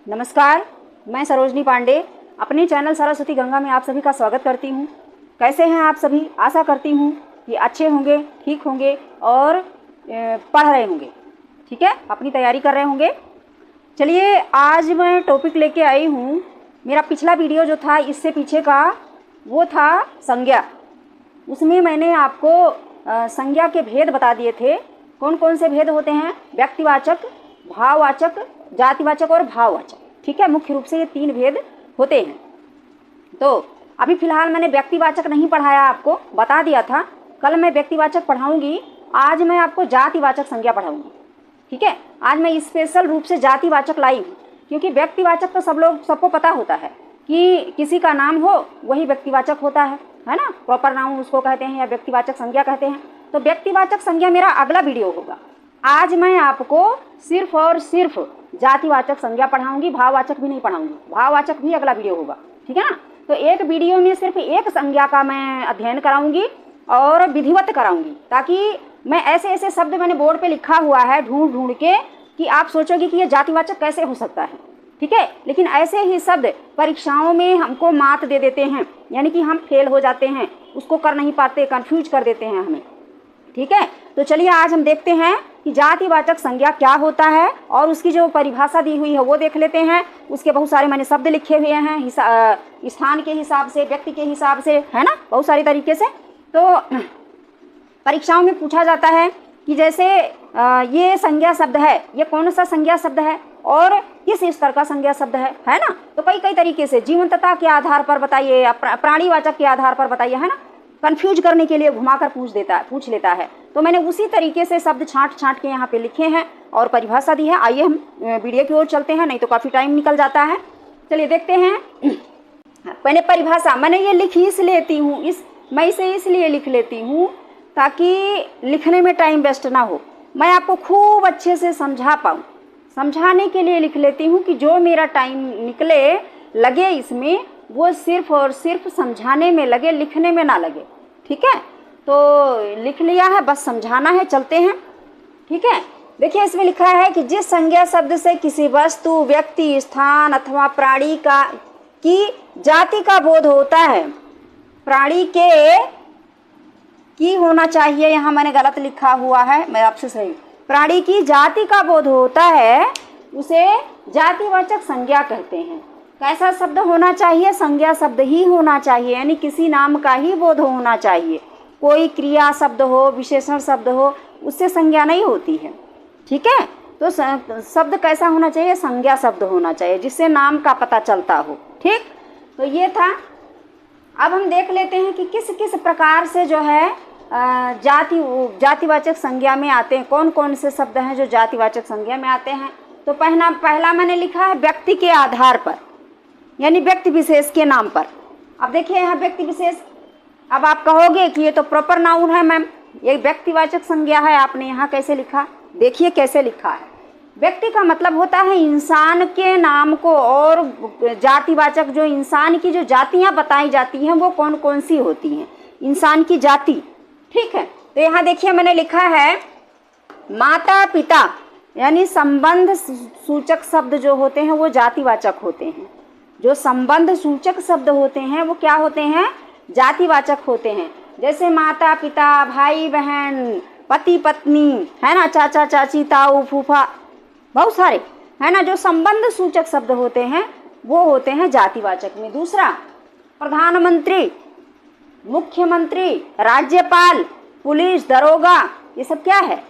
नमस्कार, मैं सरोजनी पांडे अपने चैनल सरस्वती गंगा में आप सभी का स्वागत करती हूँ। कैसे हैं आप सभी? आशा करती हूँ कि अच्छे होंगे, ठीक होंगे और पढ़ रहे होंगे, ठीक है, अपनी तैयारी कर रहे होंगे। चलिए, आज मैं टॉपिक लेके आई हूँ। मेरा पिछला वीडियो जो था इससे पीछे का, वो था संज्ञा। उसमें मैंने आपको संज्ञा के भेद बता दिए थे। कौन कौन से भेद होते हैं? व्यक्तिवाचक, भाववाचक, जातिवाचक और भाववाचक, ठीक है। मुख्य रूप से ये 3 भेद होते हैं। तो अभी फ़िलहाल मैंने व्यक्तिवाचक नहीं पढ़ाया, आपको बता दिया था। कल मैं व्यक्तिवाचक पढ़ाऊंगी, आज मैं आपको जातिवाचक संज्ञा पढ़ाऊंगी, ठीक है। आज मैं स्पेशल रूप से जातिवाचक लाई हूँ, क्योंकि व्यक्तिवाचक तो सबको पता होता है कि किसी का नाम हो वही व्यक्तिवाचक होता है ना। प्रॉपर नाउन उसको कहते हैं या व्यक्तिवाचक संज्ञा कहते हैं। तो व्यक्तिवाचक संज्ञा मेरा अगला वीडियो होगा। आज मैं आपको सिर्फ और सिर्फ जातिवाचक संज्ञा पढ़ाऊंगी, भाववाचक भी नहीं पढ़ाऊंगी। भाववाचक भी अगला वीडियो होगा, ठीक है ना। तो एक वीडियो में सिर्फ एक संज्ञा का मैं अध्ययन कराऊंगी और विधिवत कराऊंगी, ताकि मैं ऐसे शब्द मैंने बोर्ड पे लिखा हुआ है ढूंढ ढूंढ के कि आप सोचोगे कि ये जातिवाचक कैसे हो सकता है, ठीक है। लेकिन ऐसे ही शब्द परीक्षाओं में हमको मात दे देते हैं, यानी कि हम फेल हो जाते हैं, उसको कर नहीं पाते, कंफ्यूज कर देते हैं हमें, ठीक है। तो चलिए आज हम देखते हैं कि जातिवाचक संज्ञा क्या होता है और उसकी जो परिभाषा दी हुई है वो देख लेते हैं। उसके बहुत सारे मैंने शब्द लिखे हुए हैं, स्थान के हिसाब से, व्यक्ति के हिसाब से, है ना, बहुत सारी तरीके से। तो परीक्षाओं में पूछा जाता है कि जैसे ये संज्ञा शब्द है, ये कौन सा संज्ञा शब्द है और किस स्तर का संज्ञा शब्द है ना। तो कई तरीके से जीवंतता के आधार पर बताइए या प्राणीवाचक के आधार पर बताइए, है ना। कंफ्यूज करने के लिए घुमाकर पूछ लेता है। तो मैंने उसी तरीके से शब्द छांट के यहाँ पे लिखे हैं और परिभाषा दी है। आइए हम वीडियो की ओर चलते हैं, नहीं तो काफ़ी टाइम निकल जाता है। चलिए देखते हैं। मैंने परिभाषा मैंने ये लिखी मैं इसे इसलिए लिख लेती हूँ ताकि लिखने में टाइम वेस्ट ना हो, मैं आपको खूब अच्छे से समझा पाऊँ। समझाने के लिए लिख लेती हूँ कि जो मेरा टाइम लगे इसमें, वो सिर्फ और सिर्फ समझाने में लगे, लिखने में ना लगे, ठीक है। तो लिख लिया है, बस समझाना है। चलते हैं, ठीक है। देखिए इसमें लिखा है कि जिस संज्ञा शब्द से किसी वस्तु, व्यक्ति, स्थान अथवा प्राणी की जाति का बोध होता है, प्राणी की होना चाहिए, यहाँ मैंने गलत लिखा हुआ है, मैं आपसे सही, प्राणी की जाति का बोध होता है, उसे जातिवाचक संज्ञा कहते हैं। कैसा शब्द होना चाहिए? संज्ञा शब्द ही होना चाहिए, यानी किसी नाम का ही बोध होना चाहिए। कोई क्रिया शब्द हो, विशेषण शब्द हो, उससे संज्ञा नहीं होती है, ठीक है। तो शब्द कैसा होना चाहिए? संज्ञा शब्द होना चाहिए, जिससे नाम का पता चलता हो, ठीक। तो ये था। अब हम देख लेते हैं कि किस किस प्रकार से जो है जातिवाचक संज्ञा में आते हैं। कौन कौन से शब्द हैं जो जातिवाचक संज्ञा में आते हैं? तो पहला मैंने लिखा है व्यक्ति के आधार पर, यानी व्यक्ति विशेष के नाम पर। अब देखिए यहाँ व्यक्ति विशेष, अब आप कहोगे कि ये तो प्रॉपर नाउन है मैम, ये व्यक्तिवाचक संज्ञा है, आपने यहाँ कैसे लिखा? देखिए कैसे लिखा है। व्यक्ति का मतलब होता है इंसान के नाम को, और जातिवाचक जो इंसान की जो जातियाँ बताई जाती हैं वो कौन कौन सी होती हैं, इंसान की जाति, ठीक है। तो यहाँ देखिए मैंने लिखा है माता पिता, यानी संबंध सूचक शब्द जो होते हैं वो जातिवाचक होते हैं। जो संबंध सूचक शब्द होते हैं वो क्या होते हैं? जातिवाचक होते हैं। जैसे माता पिता, भाई बहन, पति पत्नी, है ना, चाचा चाची, ताऊ फूफा, बहुत सारे, है ना, जो संबंध सूचक शब्द होते हैं वो होते हैं जातिवाचक में। दूसरा, प्रधानमंत्री, मुख्यमंत्री, राज्यपाल, पुलिस, दरोगा, ये सब क्या है?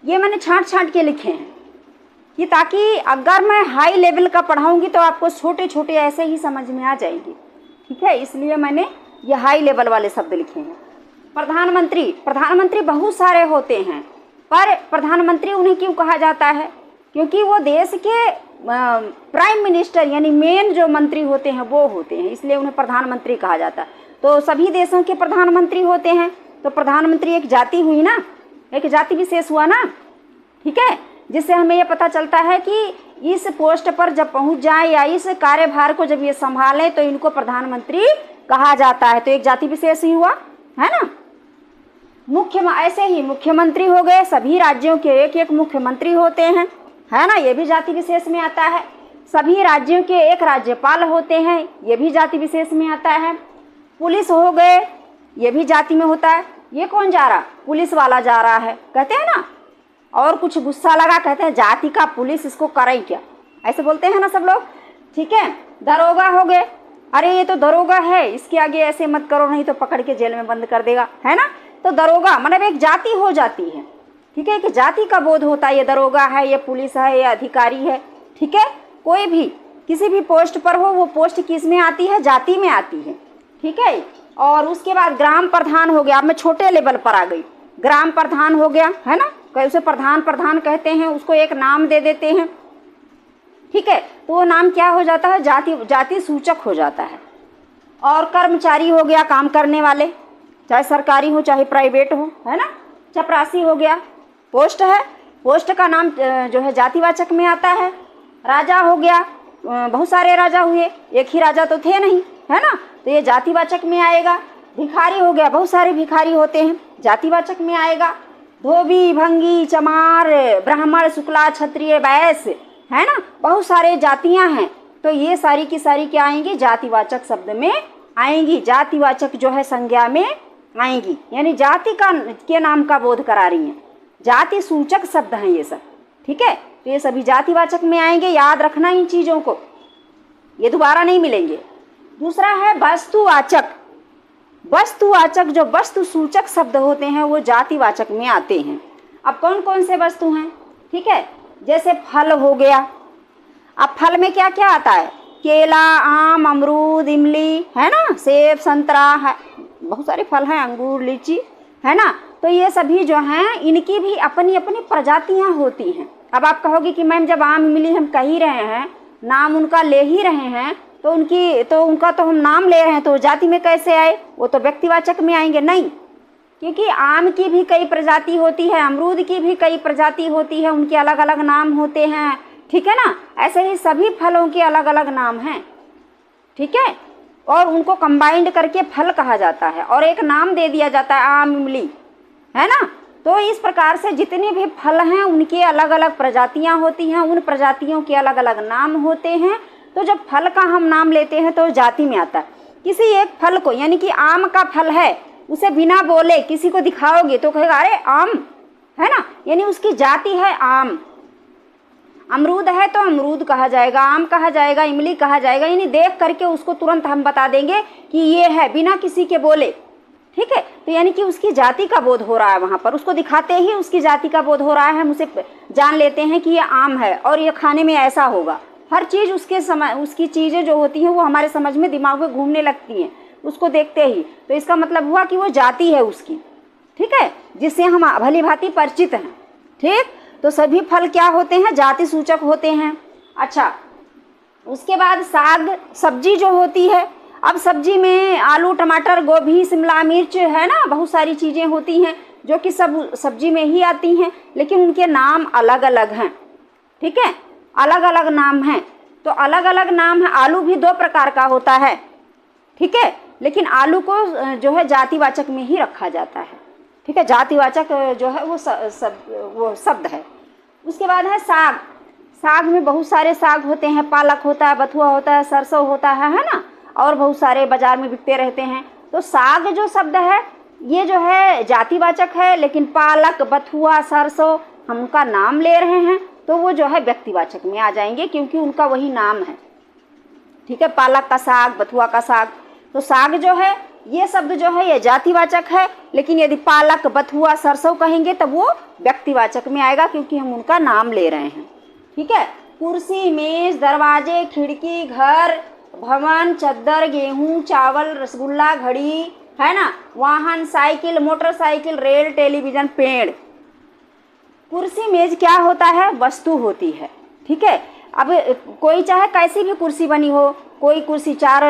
ये मैंने छांट के लिखे हैं कि ताकि अगर मैं हाई लेवल का पढ़ाऊंगी तो आपको छोटे छोटे ऐसे ही समझ में आ जाएंगे, ठीक है। इसलिए मैंने ये हाई लेवल वाले शब्द लिखे हैं। प्रधानमंत्री बहुत सारे होते हैं, पर प्रधानमंत्री उन्हें क्यों कहा जाता है? क्योंकि वो देश के प्राइम मिनिस्टर, यानी मेन जो मंत्री होते हैं वो होते हैं, इसलिए उन्हें प्रधानमंत्री कहा जाता है। तो सभी देशों के प्रधानमंत्री होते हैं, तो प्रधानमंत्री एक जाति हुई ना, एक जाति विशेष हुआ ना, ठीक है। जिससे हमें ये पता चलता है कि इस पोस्ट पर जब पहुंच जाए या इस कार्यभार को जब ये संभालें तो इनको प्रधानमंत्री कहा जाता है। तो एक जाति विशेष ही हुआ, है ना। ऐसे ही मुख्यमंत्री हो गए, सभी राज्यों के एक एक मुख्यमंत्री होते हैं, है ना, ये भी जाति विशेष में आता है। सभी राज्यों के एक राज्यपाल होते हैं, ये भी जाति विशेष में आता है। पुलिस हो गए, ये भी जाति में होता है। ये कौन जा रहा? पुलिस वाला जा रहा है, कहते हैं ना। और कुछ गुस्सा लगा, कहते हैं जाति का पुलिस, इसको करे क्या, ऐसे बोलते हैं ना सब लोग, ठीक है। दरोगा हो गए, अरे ये तो दरोगा है, इसके आगे ऐसे मत करो नहीं तो पकड़ के जेल में बंद कर देगा, है ना। तो दरोगा मतलब एक जाति हो जाती है, ठीक है। एक जाति का बोध होता है, ये दरोगा है, ये पुलिस है, ये अधिकारी है, ठीक है। कोई भी किसी भी पोस्ट पर हो, वो पोस्ट किस में आती है? जाति में आती है, ठीक है। और उसके बाद ग्राम प्रधान हो गया। अब मैं छोटे लेवल पर आ गई। ग्राम प्रधान हो गया, है ना, कई उसे प्रधान कहते हैं, उसको एक नाम दे देते हैं, ठीक है। तो वो नाम क्या हो जाता है? जाति सूचक हो जाता है। और कर्मचारी हो गया, काम करने वाले, चाहे सरकारी हो चाहे प्राइवेट हो, है ना। चपरासी हो गया, पोस्ट है, पोस्ट का नाम जो है जातिवाचक में आता है। राजा हो गया, बहुत सारे राजा हुए, एक ही राजा तो थे नहीं, है ना, तो ये जातिवाचक में आएगा। भिखारी हो गया, बहुत सारे भिखारी होते हैं, जातिवाचक में आएगा। धोबी, भंगी, चमार, ब्राह्मण, शुक्ला, क्षत्रिय, वैश्य, है ना, बहुत सारे जातियां हैं। तो ये सारी की सारी क्या आएंगी? जातिवाचक शब्द में आएंगी, जातिवाचक जो है संज्ञा में आएंगी, यानी जाति के नाम का बोध करा रही हैं। जाति सूचक शब्द हैं ये सब, ठीक है। तो ये सभी जातिवाचक में आएंगे, याद रखना इन चीज़ों को, ये दोबारा नहीं मिलेंगे। दूसरा है वस्तुवाचक। वस्तुवाचक जो वस्तु सूचक शब्द होते हैं वो जातिवाचक में आते हैं। अब कौन कौन से वस्तु हैं? ठीक है, जैसे फल हो गया। अब फल में क्या क्या आता है? केला, आम, अमरूद, इमली, है ना, सेब, संतरा, है, बहुत सारे फल हैं, अंगूर, लीची, है ना। तो ये सभी जो हैं इनकी भी अपनी अपनी प्रजातियां होती हैं। अब आप कहोगे कि मैम जब आम, इमली हम कह ही रहे हैं, नाम उनका ले ही रहे हैं, तो उनका तो हम नाम ले रहे हैं, तो जाति में कैसे आए? वो तो व्यक्तिवाचक में आएंगे। नहीं, क्योंकि आम की भी कई प्रजाति होती है, अमरूद की भी कई प्रजाति होती है, उनके अलग अलग नाम होते हैं, ठीक है ना। ऐसे ही सभी फलों के अलग अलग नाम हैं, ठीक है, और उनको कंबाइंड करके फल कहा जाता है और एक नाम दे दिया जाता है आम, इमली, है ना। तो इस प्रकार से जितने भी फल हैं उनके अलग अलग प्रजातियां होती हैं, उन प्रजातियों के अलग अलग नाम होते हैं। तो जब फल का हम नाम लेते हैं तो जाति में आता है। किसी एक फल को, यानी कि आम का फल है, उसे बिना बोले किसी को दिखाओगे तो कहेगा अरे आम, है ना, यानी उसकी जाति है आम। अमरूद है तो अमरूद कहा जाएगा, आम कहा जाएगा, इमली कहा जाएगा, यानी देख करके उसको तुरंत हम बता देंगे कि ये है, बिना किसी के बोले, ठीक है। तो यानी कि उसकी जाति का बोध हो रहा है, वहाँ पर उसको दिखाते ही उसकी जाति का बोध हो रहा है, हम उसे जान लेते हैं कि ये आम है और ये खाने में ऐसा होगा। हर चीज़ उसकी चीज़ें जो होती हैं वो हमारे समझ में, दिमाग में घूमने लगती हैं उसको देखते ही। तो इसका मतलब हुआ कि वो जाति है उसकी, ठीक है, जिससे हम भली भांति परिचित हैं, ठीक। तो सभी फल क्या होते हैं? जाति सूचक होते हैं। अच्छा, उसके बाद साग सब्जी जो होती है। अब सब्जी में आलू, टमाटर, गोभी, शिमला मिर्च, है ना, बहुत सारी चीज़ें होती हैं जो कि सब सब्जी में ही आती हैं, लेकिन उनके नाम अलग अलग हैं, ठीक है, अलग अलग नाम हैं। तो अलग अलग नाम है। आलू भी दो प्रकार का होता है, ठीक है, लेकिन आलू को जो है जातिवाचक में ही रखा जाता है, ठीक है, जातिवाचक जो है वो शब्द है। उसके बाद है साग। साग में बहुत सारे साग होते हैं, पालक होता है, बथुआ होता है, सरसों होता है ना, और बहुत सारे बाजार में बिकते रहते हैं। तो साग जो शब्द है ये जो है जातिवाचक है, लेकिन पालक, बथुआ, सरसों हम उनका नाम ले रहे हैं तो वो जो है व्यक्तिवाचक में आ जाएंगे, क्योंकि उनका वही नाम है, ठीक है। पालक का साग, बथुआ का साग, तो साग जो है ये शब्द जो है ये जातिवाचक है, लेकिन यदि पालक, बथुआ, सरसों कहेंगे तब वो व्यक्तिवाचक में आएगा, क्योंकि हम उनका नाम ले रहे हैं, ठीक है। कुर्सी, मेज, दरवाजे, खिड़की, घर, भवन, चद्दर, गेहूं, चावल, रसगुल्ला, घड़ी, है ना, वाहन, साइकिल, मोटरसाइकिल, रेल, टेलीविजन, पेड़। कुर्सी, मेज क्या होता है? वस्तु होती है, ठीक है। अब कोई चाहे कैसी भी कुर्सी बनी हो, कोई कुर्सी 4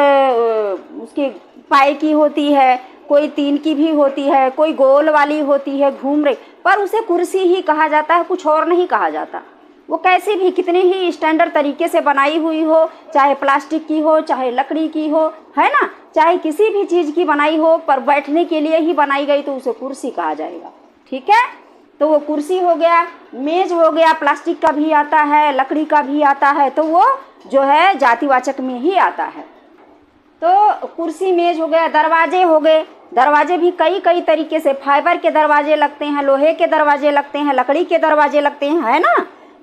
उसके पाए की होती है, कोई 3 की भी होती है, कोई गोल वाली होती है घूम रही, पर उसे कुर्सी ही कहा जाता है, कुछ और नहीं कहा जाता। वो कैसी भी, कितने ही स्टैंडर्ड तरीके से बनाई हुई हो, चाहे प्लास्टिक की हो, चाहे लकड़ी की हो, है ना, चाहे किसी भी चीज़ की बनाई हो, पर बैठने के लिए ही बनाई गई तो उसे कुर्सी कहा जाएगा, ठीक है। तो वो कुर्सी हो गया, मेज हो गया, प्लास्टिक का भी आता है, लकड़ी का भी आता है, तो वो जो है जातिवाचक में ही आता है। तो कुर्सी मेज हो गया। दरवाजे हो गए, दरवाजे भी कई कई तरीके से, फाइबर के दरवाजे लगते हैं, लोहे के दरवाजे लगते हैं, लकड़ी के दरवाजे लगते हैं, है ना।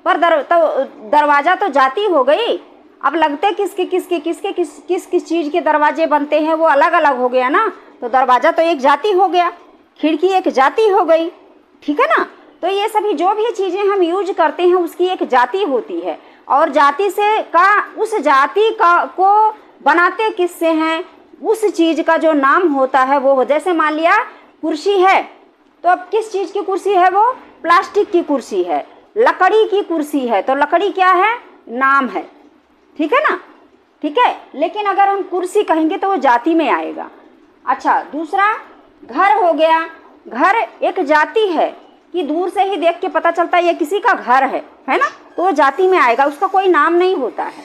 पर दरवाज़ा तो जाति हो गई। अब लगते किसके किसके किसके किस किस किस चीज़ के दरवाजे बनते हैं वो अलग अलग हो गया ना। तो दरवाज़ा तो एक जाति हो गया, खिड़की एक जाति हो गई, ठीक है ना। तो ये सभी जो भी चीज़ें हम यूज करते हैं उसकी एक जाति होती है, और जाति से का उस जाति का को बनाते किससे हैं, उस चीज़ का जो नाम होता है वो। जैसे मान लिया कुर्सी है, तो अब किस चीज़ की कुर्सी है वो? प्लास्टिक की कुर्सी है। लकड़ी की कुर्सी है, तो लकड़ी क्या है? नाम है, ठीक है ना, ठीक है। लेकिन अगर हम कुर्सी कहेंगे तो वो जाति में आएगा। अच्छा, दूसरा घर हो गया। घर एक जाति है कि दूर से ही देख के पता चलता है ये किसी का घर है ना, तो वो जाति में आएगा, उसका कोई नाम नहीं होता है।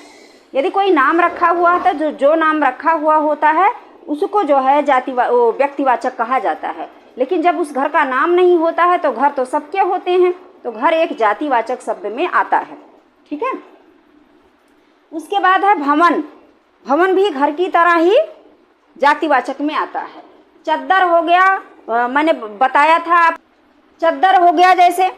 यदि कोई नाम रखा हुआ है तो जो नाम रखा हुआ होता है उसको जो है व्यक्तिवाचक कहा जाता है। लेकिन जब उस घर का नाम नहीं होता है तो घर तो सबके होते हैं, तो घर एक जातिवाचक शब्द में आता है, ठीक है। उसके बाद है भवन। भवन भी घर की तरह ही जातिवाचक में आता है। चद्दर हो गया, मैंने बताया था। चद्दर हो गया, जैसे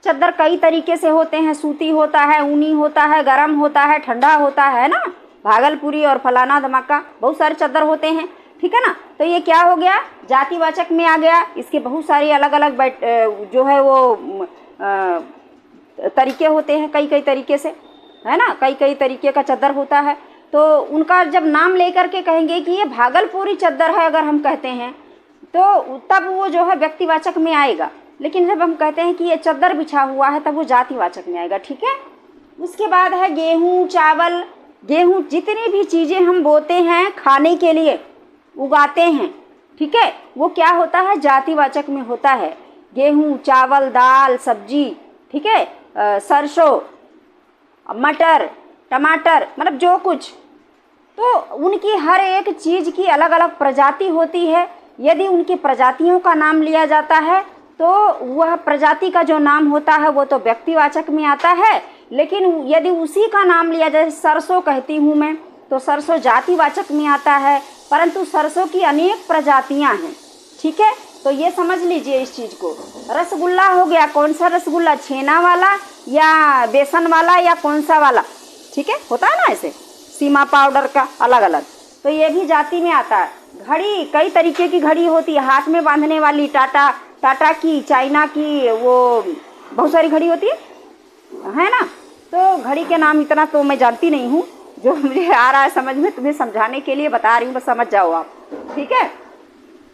चद्दर कई तरीके से होते हैं, सूती होता है, ऊनी होता है, गरम होता है, ठंडा होता है ना, भागलपुरी और फलाना धमाका, बहुत सारे चद्दर होते हैं, ठीक है ना। तो ये क्या हो गया? जातिवाचक में आ गया। इसके बहुत सारे अलग अलग जो है वो तरीके होते हैं, कई कई तरीके से, है ना, कई कई तरीके का चद्दर होता है। तो उनका जब नाम लेकर के कहेंगे कि ये भागलपुरी चद्दर है अगर हम कहते हैं तो तब वो जो है व्यक्तिवाचक में आएगा। लेकिन जब हम कहते हैं कि ये चद्दर बिछा हुआ है तब वो जातिवाचक में आएगा, ठीक है। उसके बाद है गेहूँ, चावल। गेहूँ, जितनी भी चीज़ें हम बोते हैं खाने के लिए, उगाते हैं, ठीक है, वो क्या होता है? जातिवाचक में होता है। गेहूँ, चावल, दाल, सब्जी, ठीक है, सरसों, मटर, टमाटर, मतलब जो कुछ, तो उनकी हर एक चीज़ की अलग अलग प्रजाति होती है। यदि उनकी प्रजातियों का नाम लिया जाता है तो वह प्रजाति का जो नाम होता है वो तो व्यक्तिवाचक में आता है। लेकिन यदि उसी का नाम लिया जाए, सरसों कहती हूँ मैं, तो सरसों जातिवाचक में आता है, परंतु सरसों की अनेक प्रजातियाँ हैं, ठीक है। तो ये समझ लीजिए इस चीज़ को। रसगुल्ला हो गया, कौन सा रसगुल्ला? छेना वाला या बेसन वाला या कौन सा वाला, ठीक है, होता है ना ऐसे, सीमा पाउडर का अलग अलग, तो ये भी जाति में आता है। घड़ी, कई तरीके की घड़ी होती है, हाथ में बांधने वाली, टाटा की, चाइना की, वो बहुत सारी घड़ी होती है ना। तो घड़ी के नाम इतना तो मैं जानती नहीं हूँ, जो मुझे आ रहा है समझ में, तुम्हें समझाने के लिए बता रही हूँ, बस समझ जाओ आप, ठीक है।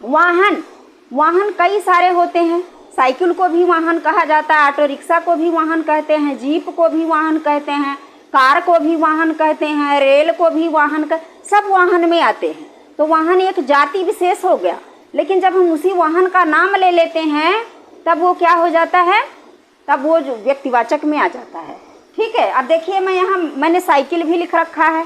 वाहन, वाहन कई सारे होते हैं। साइकिल को भी वाहन कहा जाता है, ऑटो रिक्शा को भी वाहन कहते हैं, जीप को भी वाहन कहते हैं, कार को भी वाहन कहते हैं, रेल को भी वाहन सब वाहन में आते हैं। तो वाहन एक जाति विशेष हो गया। लेकिन जब हम उसी वाहन का नाम ले लेते हैं तब वो क्या हो जाता है? तब वो जो व्यक्तिवाचक में आ जाता है, ठीक है। अब देखिए, मैं यहाँ मैंने साइकिल भी लिख रखा है।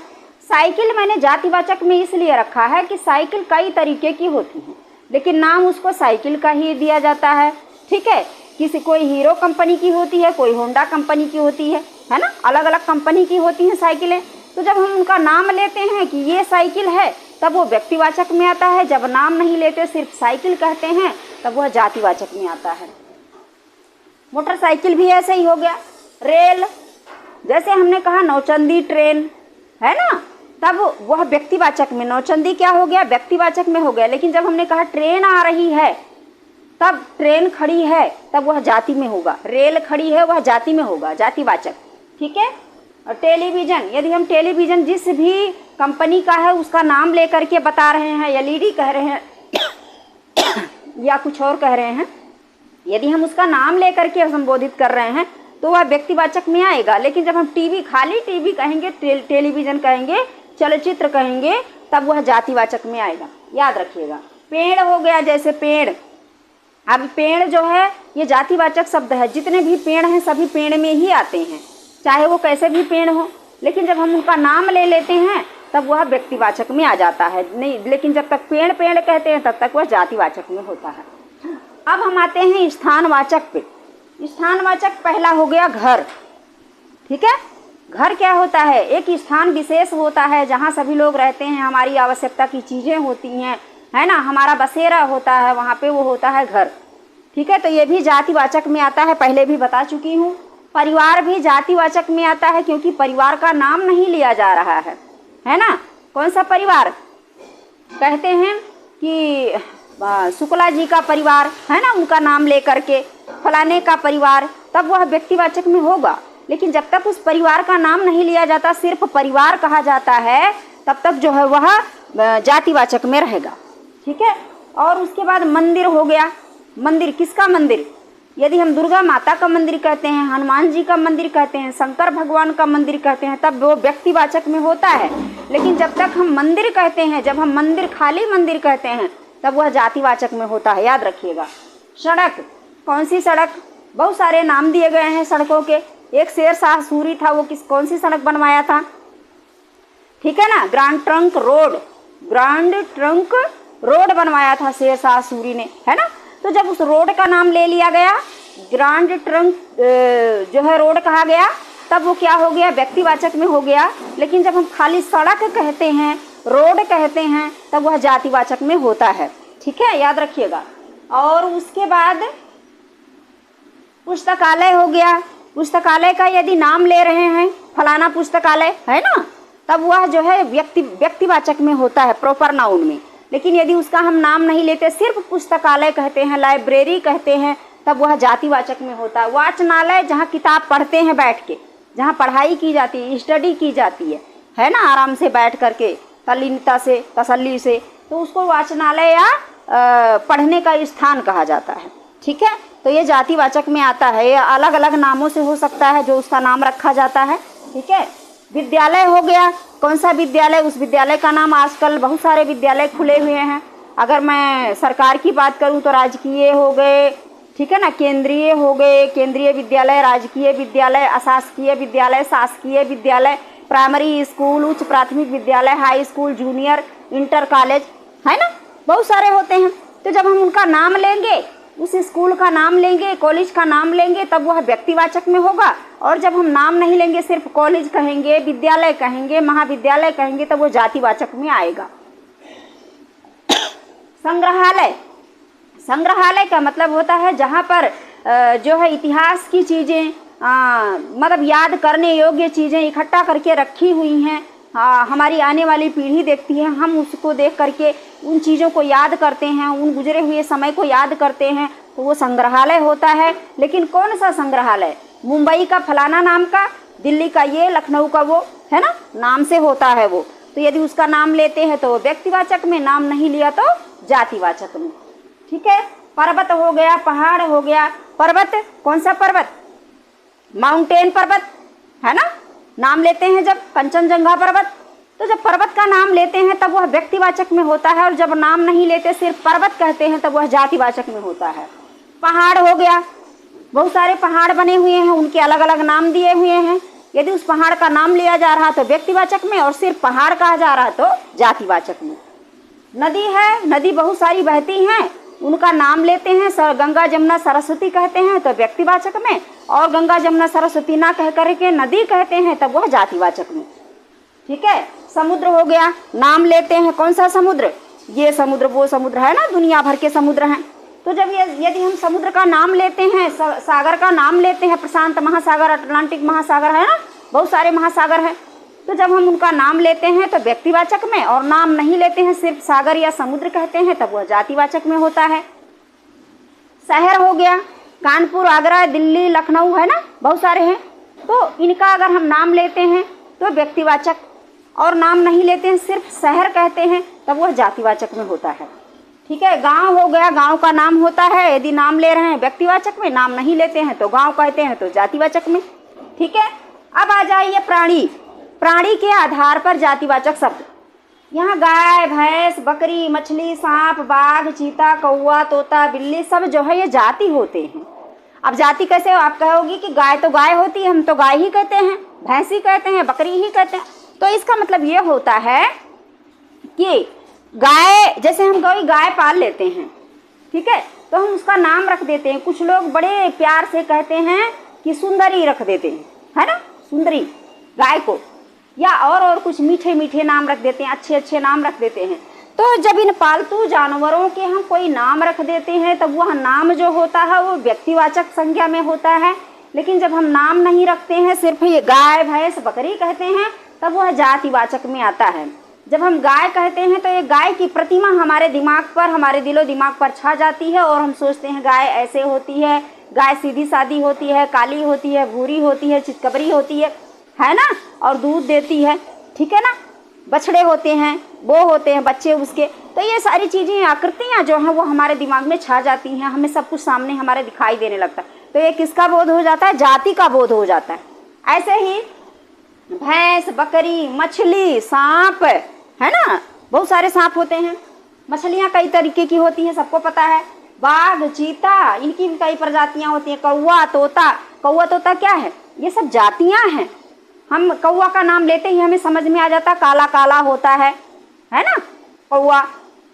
साइकिल मैंने जातिवाचक में इसलिए रखा है कि साइकिल कई तरीके की होती हैं, लेकिन नाम उसको साइकिल का ही दिया जाता है, ठीक है। किसी कोई हीरो कंपनी की होती है, कोई होंडा कंपनी की होती है ना, अलग अलग कंपनी की होती हैं साइकिलें। तो जब हम उनका नाम लेते हैं कि ये साइकिल है तब वो व्यक्तिवाचक में आता है। जब नाम नहीं लेते, सिर्फ साइकिल कहते हैं, तब वह जातिवाचक में आता है। मोटरसाइकिल भी ऐसे ही हो गया। रेल, जैसे हमने कहा नौचंदी ट्रेन, है ना, तब वह व्यक्तिवाचक में, नौचंदी क्या हो गया? व्यक्तिवाचक में हो गया। लेकिन जब हमने कहा ट्रेन आ रही है, तब ट्रेन खड़ी है, तब वह जाति में होगा। रेल खड़ी है, वह जाति में होगा, जातिवाचक, ठीक है। और टेलीविज़न, यदि हम टेलीविज़न जिस भी कंपनी का है उसका नाम लेकर के बता रहे हैं, एलईडी कह रहे हैं या कुछ और कह रहे हैं, यदि हम उसका नाम लेकर के संबोधित कर रहे हैं तो वह व्यक्तिवाचक में आएगा। लेकिन जब हम टीवी, खाली टीवी कहेंगे, टेलीविज़न कहेंगे, चलचित्र कहेंगे, तब वह जातिवाचक में आएगा, याद रखिएगा। पेड़ हो गया, जैसे पेड़, अब पेड़ जो है ये जातिवाचक शब्द है। जितने भी पेड़ हैं सभी पेड़ में ही आते हैं, चाहे वो कैसे भी पेड़ हो। लेकिन जब हम उनका नाम ले लेते हैं तब वह व्यक्तिवाचक में आ जाता है, नहीं, लेकिन जब तक पेड़ पेड़ कहते हैं तब तक वह जातिवाचक में होता है। अब हम आते हैं स्थानवाचक पे। स्थानवाचक पहला हो गया घर। ठीक है, घर क्या होता है? एक स्थान विशेष होता है जहाँ सभी लोग रहते हैं, हमारी आवश्यकता की चीज़ें होती हैं, है ना, हमारा बसेरा होता है, वहाँ पे वो होता है घर। ठीक है, तो ये भी जातिवाचक में आता है, पहले भी बता चुकी हूँ। परिवार भी जातिवाचक में आता है क्योंकि परिवार का नाम नहीं लिया जा रहा है ना। कौन सा परिवार? कहते हैं कि शुक्ला जी का परिवार, है ना, उनका नाम लेकर के फलाने का परिवार, तब वह व्यक्तिवाचक में होगा। लेकिन जब तक उस परिवार का नाम नहीं लिया जाता, सिर्फ परिवार कहा जाता है, तब तक जो है वह जातिवाचक में रहेगा। ठीक है, और उसके बाद मंदिर हो गया। मंदिर किसका मंदिर? यदि हम दुर्गा माता का मंदिर कहते हैं, हनुमान जी का मंदिर कहते हैं, शंकर भगवान का मंदिर कहते हैं, तब वो व्यक्तिवाचक में होता है। लेकिन जब तक हम मंदिर कहते हैं, जब हम मंदिर खाली मंदिर कहते हैं, तब वह जातिवाचक में होता है, याद रखिएगा। सड़क, कौन सी सड़क? बहुत सारे नाम दिए गए हैं सड़कों के। एक शेरशाह सूरी था, वो कौन सी सड़क बनवाया था? ठीक है ना, ग्रांड ट्रंक रोड बनवाया था शेरशाह सूरी ने, है ना। तो जब उस रोड का नाम ले लिया गया, ग्रांड ट्रंक जो है रोड कहा गया, तब वो क्या हो गया? व्यक्तिवाचक में हो गया। लेकिन जब हम खाली सड़क कहते हैं, रोड कहते हैं, तब वह जातिवाचक में होता है। ठीक है, याद रखिएगा। और उसके बाद पुस्तकालय हो गया। पुस्तकालय का यदि नाम ले रहे हैं, फलाना पुस्तकालय, है ना, तब वह जो है व्यक्तिवाचक में होता है, प्रॉपर नाउन में। लेकिन यदि उसका हम नाम नहीं लेते, सिर्फ पुस्तकालय कहते हैं, लाइब्रेरी कहते हैं, तब वह जातिवाचक में होता है। वाचनालय, जहाँ किताब पढ़ते हैं बैठ के, जहाँ पढ़ाई की जाती है, स्टडी की जाती है ना, आराम से बैठ करके, तल्लीनता से, तसल्ली से, तो उसको वाचनालय या पढ़ने का स्थान कहा जाता है। ठीक है, तो ये जातिवाचक में आता है। ये अलग अलग नामों से हो सकता है जो उसका नाम रखा जाता है। ठीक है, विद्यालय हो गया। कौन सा विद्यालय? उस विद्यालय का नाम, आजकल बहुत सारे विद्यालय खुले हुए हैं। अगर मैं सरकार की बात करूं तो राजकीय हो गए, ठीक है ना, केंद्रीय हो गए, केंद्रीय विद्यालय, राजकीय विद्यालय, अशासकीय विद्यालय, शासकीय विद्यालय, प्राइमरी स्कूल, उच्च प्राथमिक विद्यालय, high school, junior, inter college, है ना, बहुत सारे होते हैं। तो जब हम उनका नाम लेंगे, उस स्कूल का नाम लेंगे, कॉलेज का नाम लेंगे, तब वह व्यक्तिवाचक में होगा। और जब हम नाम नहीं लेंगे, सिर्फ कॉलेज कहेंगे, विद्यालय कहेंगे, महाविद्यालय कहेंगे, तब वो जातिवाचक में आएगा। संग्रहालय, संग्रहालय का मतलब होता है जहाँ पर जो है इतिहास की चीज़ें, मतलब याद करने योग्य चीज़ें इकट्ठा करके रखी हुई हैं। हमारी आने वाली पीढ़ी देखती है, हम उसको देख करके उन चीज़ों को याद करते हैं, उन गुजरे हुए समय को याद करते हैं, तो वो संग्रहालय होता है। लेकिन कौन सा संग्रहालय? मुंबई का फलाना नाम का, दिल्ली का ये, लखनऊ का वो, है ना, नाम से होता है वो। तो यदि उसका नाम लेते हैं तो व्यक्तिवाचक में, नाम नहीं लिया तो जातिवाचक में। ठीक है, पर्वत हो गया, पहाड़ हो गया। पर्वत, कौन सा पर्वत? माउंटेन पर्वत, है ना, नाम लेते हैं जब, कंचनजंगा पर्वत। तो जब पर्वत का नाम लेते हैं तब वह व्यक्तिवाचक में होता है, और जब नाम नहीं लेते, सिर्फ पर्वत कहते हैं, तब वह जातिवाचक में होता है। पहाड़ हो गया, बहुत सारे पहाड़ बने हुए हैं, उनके अलग अलग नाम दिए हुए हैं। यदि उस पहाड़ का नाम लिया जा रहा तो व्यक्तिवाचक में, और सिर्फ पहाड़ कहा जा रहा तो जातिवाचक में। नदी है, नदी बहुत सारी बहती हैं, उनका नाम लेते हैं, गंगा जमुना सरस्वती कहते हैं तो व्यक्तिवाचक में, और गंगा जमुना सरस्वती ना कह करके नदी कहते हैं, तब वह जातिवाचक में। ठीक है, समुद्र हो गया, नाम लेते हैं, कौन सा समुद्र? ये समुद्र, वो समुद्र, है ना, दुनिया भर के समुद्र हैं। तो जब यदि हम समुद्र का नाम लेते हैं, सागर का नाम लेते हैं, प्रशांत महासागर, अटलांटिक महासागर, है ना, बहुत सारे महासागर हैं, तो जब हम उनका नाम लेते हैं तो व्यक्तिवाचक में, और नाम नहीं लेते हैं, सिर्फ सागर या समुद्र कहते हैं, तब वह जातिवाचक में होता है। शहर हो गया, कानपुर, आगरा, दिल्ली, लखनऊ, है ना, बहुत सारे हैं। तो इनका अगर हम नाम लेते हैं तो व्यक्तिवाचक, और नाम नहीं लेते हैं, सिर्फ शहर कहते हैं, तब वह जातिवाचक में होता है। ठीक है, गांव हो गया, गांव का नाम होता है, यदि नाम ले रहे हैं व्यक्तिवाचक में, नाम नहीं लेते हैं तो गांव कहते हैं, तो जातिवाचक में। ठीक है, अब आ जाइए प्राणी। प्राणी के आधार पर जातिवाचक शब्द, यहाँ गाय, भैंस, बकरी, मछली, सांप, बाघ, चीता, कौवा, तोता, बिल्ली, सब जो है ये जाति होते हैं। अब जाति कैसे? आप कहोगी कि गाय तो गाय होती है, हम तो गाय ही कहते हैं, भैंस ही कहते हैं, बकरी ही कहते हैं। तो इसका मतलब ये होता है कि गाय, जैसे हम कोई गाय पाल लेते हैं, ठीक है, तो हम उसका नाम रख देते हैं। कुछ लोग बड़े प्यार से कहते हैं कि सुंदरी रख देते हैं, है ना, सुंदरी गाय को, या और कुछ मीठे मीठे नाम रख देते हैं, अच्छे अच्छे नाम रख देते हैं। तो जब इन पालतू जानवरों के हम कोई नाम रख देते हैं तब वह नाम जो होता है वो व्यक्तिवाचक संज्ञा में होता है। लेकिन जब हम नाम नहीं रखते हैं, सिर्फ ये गाय भैंस बकरी कहते हैं, तब वह जातिवाचक में आता है। जब हम गाय कहते हैं तो एक गाय की प्रतिमा हमारे दिमाग पर, हमारे दिलो दिमाग पर छा जाती है और हम सोचते हैं गाय ऐसे होती है, गाय सीधी सादी होती है, काली होती है, भूरी होती है, चितकबरी होती है ना, और दूध देती है, ठीक है ना, बछड़े होते हैं, वो होते हैं बच्चे उसके। तो ये सारी चीज़ें, आकृतियाँ जो हैं वो हमारे दिमाग में छा जाती हैं, हमें सब कुछ सामने हमारे दिखाई देने लगता है। तो ये किसका बोध हो जाता है? जाति का बोध हो जाता है। ऐसे ही भैंस, बकरी, मछली, सांप, है ना, बहुत सारे सांप होते हैं। मछलियाँ कई तरीके की होती हैं, सबको पता है। बाघ, चीता, इनकी भी कई प्रजातियाँ होती हैं। कौवा, तोता। कौवा तोता क्या है? ये सब जातियाँ हैं। हम कौवा का नाम लेते ही हमें समझ में आ जाता काला काला होता है ना कौवा।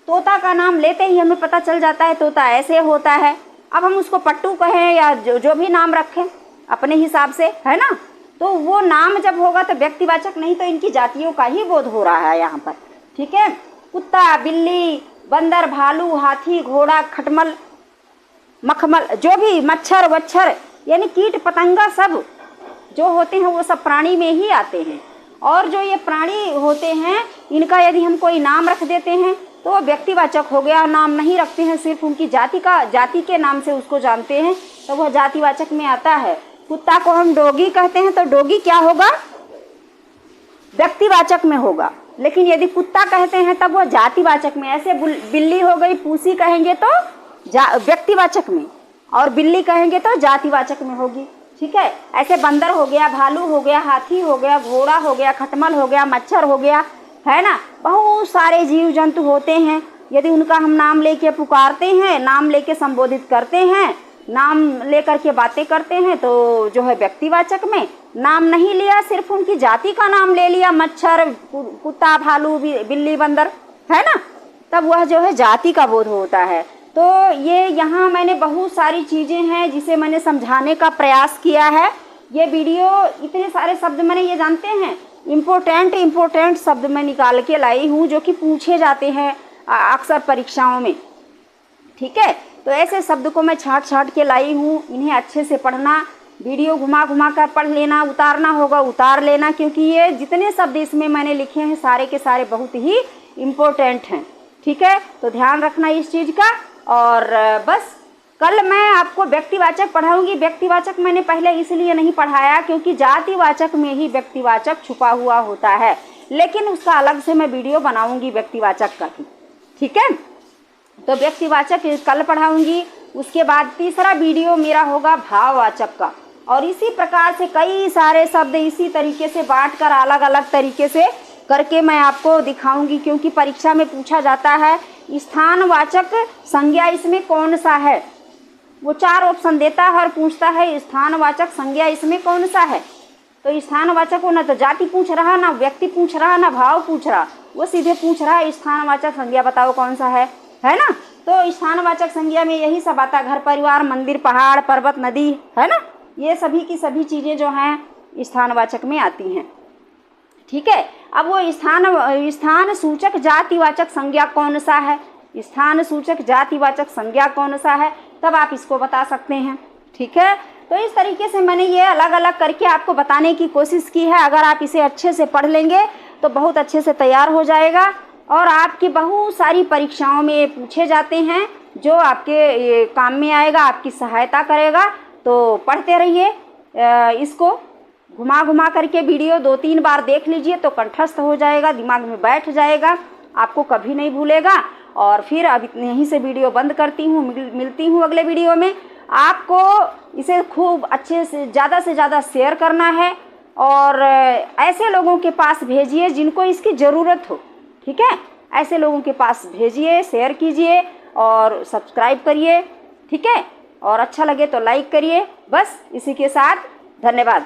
तोता का नाम लेते ही हमें पता चल जाता है तोता ऐसे होता है। अब हम उसको पट्टू कहें या जो भी नाम रखें अपने हिसाब से, है ना, तो वो नाम जब होगा तो व्यक्तिवाचक नहीं तो इनकी जातियों का ही बोध हो रहा है यहाँ पर, ठीक है। कुत्ता, बिल्ली, बंदर, भालू, हाथी, घोड़ा, खटमल, मखमल, जो भी मच्छर वच्छर यानी कीट पतंगा सब जो होते हैं वो सब प्राणी में ही आते हैं। और जो ये प्राणी होते हैं इनका यदि हम कोई नाम रख देते हैं तो वो व्यक्तिवाचक हो गया। नाम नहीं रखते हैं, सिर्फ उनकी जाति के नाम से उसको जानते हैं तो वह जातिवाचक में आता है। कुत्ता को हम डॉगी कहते हैं तो डॉगी क्या होगा? व्यक्तिवाचक में होगा। लेकिन यदि कुत्ता कहते हैं तब वह जातिवाचक में। ऐसे बिल्ली हो गई, पूसी कहेंगे तो व्यक्तिवाचक में, और बिल्ली कहेंगे तो जातिवाचक में होगी, ठीक है। ऐसे बंदर हो गया, भालू हो गया, हाथी हो गया, घोड़ा हो गया, खटमल हो गया, मच्छर हो गया, है ना, बहुत सारे जीव जंतु होते हैं। यदि उनका हम नाम लेके पुकारते हैं, नाम लेके संबोधित करते हैं, नाम लेकर के बातें करते हैं तो जो है व्यक्तिवाचक में। नाम नहीं लिया, सिर्फ उनकी जाति का नाम ले लिया, मच्छर, कुत्ता, भालू, बिल्ली, बंदर, है ना, तब वह जो है जाति का बोध होता है। तो ये यहाँ मैंने बहुत सारी चीज़ें हैं जिसे मैंने समझाने का प्रयास किया है। ये वीडियो इतने सारे शब्द मैंने ये जानते हैं इम्पोर्टेंट शब्द मैं निकाल के लाई हूँ जो कि पूछे जाते हैं अक्सर परीक्षाओं में, ठीक है। तो ऐसे शब्द को मैं छाट के लाई हूँ, इन्हें अच्छे से पढ़ना, वीडियो घुमा कर पढ़ लेना, उतारना होगा उतार लेना, क्योंकि ये जितने शब्द इसमें मैंने लिखे हैं सारे के सारे बहुत ही इम्पोर्टेंट हैं, ठीक है। तो ध्यान रखना इस चीज़ का। और बस कल मैं आपको व्यक्तिवाचक पढ़ाऊंगी। व्यक्तिवाचक मैंने पहले इसलिए नहीं पढ़ाया क्योंकि जातिवाचक में ही व्यक्तिवाचक छुपा हुआ होता है, लेकिन उसका अलग से मैं वीडियो बनाऊंगी व्यक्तिवाचक का ही, ठीक है। तो व्यक्तिवाचक कल पढ़ाऊंगी। उसके बाद तीसरा वीडियो मेरा होगा भाववाचक का, और इसी प्रकार से कई सारे शब्द इसी तरीके से बांट कर अलग अलग तरीके से करके मैं आपको दिखाऊंगी, क्योंकि परीक्षा में पूछा जाता है स्थानवाचक संज्ञा इसमें कौन सा है। वो 4 ऑप्शन देता है और पूछता है स्थानवाचक संज्ञा इसमें कौन सा है। तो स्थानवाचक को ना तो जाति पूछ रहा, ना व्यक्ति पूछ रहा, ना भाव पूछ रहा, वो सीधे पूछ रहा है स्थानवाचक संज्ञा बताओ कौन सा है ना। तो स्थानवाचक संज्ञा में यही सब आता है, घर परिवार, मंदिर, पहाड़, पर्वत, नदी, है ना, ये सभी की सभी चीज़ें जो हैं स्थानवाचक में आती हैं, ठीक है। अब वो स्थान सूचक जातिवाचक संज्ञा कौन सा है, स्थान सूचक जातिवाचक संज्ञा कौन सा है, तब आप इसको बता सकते हैं, ठीक है। तो इस तरीके से मैंने ये अलग अलग करके आपको बताने की कोशिश की है। अगर आप इसे अच्छे से पढ़ लेंगे तो बहुत अच्छे से तैयार हो जाएगा, और आपकी बहुत सारी परीक्षाओं में ये पूछे जाते हैं जो आपके काम में आएगा, आपकी सहायता करेगा। तो पढ़ते रहिए, इसको घुमा करके वीडियो 2-3 बार देख लीजिए तो कंठस्थ हो जाएगा, दिमाग में बैठ जाएगा, आपको कभी नहीं भूलेगा। और फिर अब यहीं से वीडियो बंद करती हूँ, मिलती हूँ अगले वीडियो में। आपको इसे खूब अच्छे से ज़्यादा शेयर करना है, और ऐसे लोगों के पास भेजिए जिनको इसकी ज़रूरत हो, ठीक है। ऐसे लोगों के पास भेजिए, शेयर कीजिए और सब्सक्राइब करिए, ठीक है। और अच्छा लगे तो लाइक करिए। बस इसी के साथ धन्यवाद।